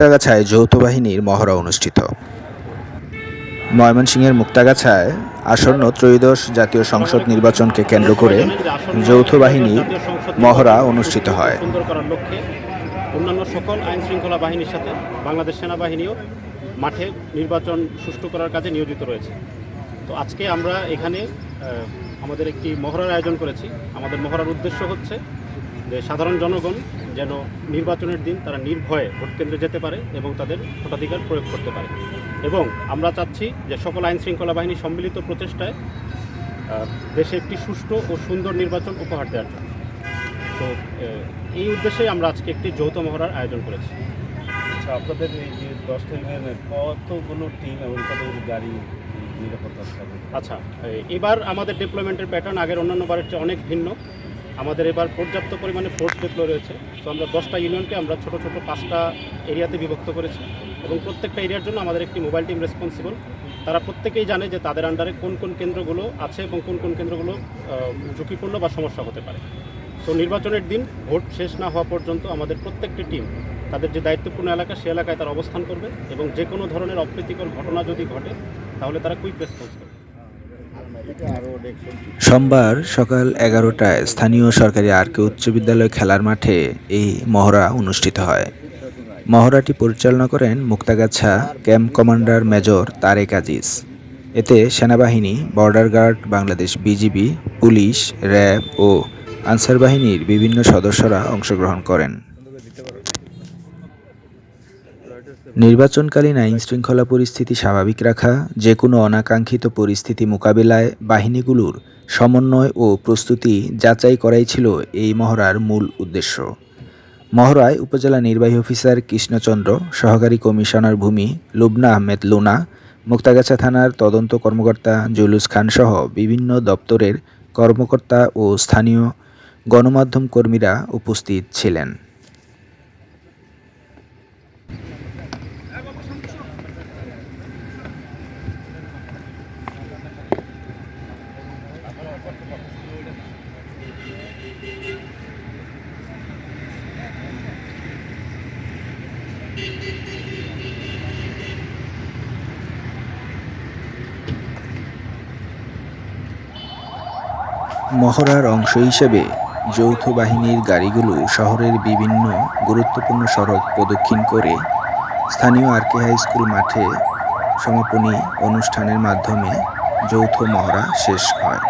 মুক্তাগাছায় যৌথ বাহিনীর মহড়া অনুষ্ঠিত। ময়মনসিংহের মুক্তাগাছায় আসন্ন ত্রয়োদশ জাতীয় সংসদ নির্বাচনকে কেন্দ্র করে যৌথ বাহিনীর মহড়া অনুষ্ঠিত হয়। সুন্দর করার লক্ষ্যে অন্যান্য সকল আইন শৃঙ্খলা বাহিনীর সাথে বাংলাদেশ সেনাবাহিনীও মাঠে নির্বাচন সুষ্ঠু করার কাজে নিয়োজিত রয়েছে। তো আজকে আমরা এখানে আমাদের একটি মহড়ার আয়োজন করেছি। আমাদের মহড়ার উদ্দেশ্য হচ্ছে যে সাধারণ জনগণ যেন নির্বাচনের দিন তারা নির্ভয়ে ভোট কেন্দ্রে যেতে পারে এবং তাদের ভোটাধিকার প্রয়োগ করতে পারে। এবং আমরা চাচ্ছি যে সকল আইন শৃঙ্খলা বাহিনী সম্মিলিত প্রচেষ্টায় দেশে একটি সুষ্ঠু ও সুন্দর নির্বাচন উপহার দেওয়ার জন্য। তো এই উদ্দেশ্যে আমরা আজকে একটি যৌথ মহড়ার আয়োজন করেছি। আচ্ছা, আপনাদের এই যে 10টা ইউনিয়নের কতগুলো টিম এবং কতগুলো গাড়ি নিরাপত্তা থাকবে? আচ্ছা, এবার আমাদের ডিপ্লয়মেন্টের প্যাটার্ন আগের অন্যান্য বারের চেয়ে অনেক ভিন্ন। আমাদের এবার পর্যাপ্ত পরিমাণে ফোর্স ডিপ্লয় রয়েছে। তো আমরা 10টা ইউনিয়নকে আমরা ছোট ছোট 5টা এরিয়াতে বিভক্ত করেছি এবং প্রত্যেকটা এরিয়ার জন্য আমাদের একটি মোবাইল টিম রেসপন্সিবল। তারা প্রত্যেকেই জানে যে তাদের আন্ডারে কোন কোন কেন্দ্রগুলো আছে এবং কোন কোন কেন্দ্রগুলো ঝুঁকিপূর্ণ বা সমস্যা হতে পারে। তো নির্বাচনের দিন ভোট শেষ না হওয়া পর্যন্ত আমাদের প্রত্যেকটি টিম তাদের যে দায়িত্বপূর্ণ এলাকা সে এলাকায় তারা অবস্থান করবে এবং যে কোনো ধরনের অপ্রীতিকর ঘটনা যদি ঘটে তাহলে তারা কুইক রেসপন্স করবে। সোমবার সকাল 11টায় স্থানীয় সরকারি আরকে উচ্চ বিদ্যালয় খেলার মাঠে এই মহড়া অনুষ্ঠিত হয়। মহড়াটি পরিচালনা করেন Muktagacha camp commander major Tarek Aziz. এতে সেনাবাহিনী, border guard, Bangladesh BGB, police, RAB ও আনসার বাহিনীর বিভিন্ন সদস্যরা অংশগ্রহণ করেন। নির্বাচনকালীন আইনশৃঙ্খলা পরিস্থিতি স্বাভাবিক রাখা, যে কোনো অনাকাঙ্ক্ষিত পরিস্থিতি মোকাবিলায় বাহিনীগুলোর সমন্বয় ও প্রস্তুতি যাচাই করাই ছিল এই মহড়ার মূল উদ্দেশ্য। মহড়ায় উপজেলা নির্বাহী অফিসার কৃষ্ণচন্দ্র, সহকারী কমিশনার ভূমি লুবনা আহমেদ লুনা, মুক্তাগাছা থানার তদন্ত কর্মকর্তা জুলুস খান সহ বিভিন্ন দপ্তরের কর্মকর্তা ও স্থানীয় গণমাধ্যম কর্মীরা উপস্থিত ছিলেন। মহড়ার অংশ হিসেবে যৌথ বাহিনীর গাড়িগুলো শহরের বিভিন্ন গুরুত্বপূর্ণ সড়ক প্রদক্ষিণ করে স্থানীয় আরকে হাই স্কুল মাঠে সমাপনী অনুষ্ঠানের মাধ্যমে যৌথ মহড়া শেষ হয়।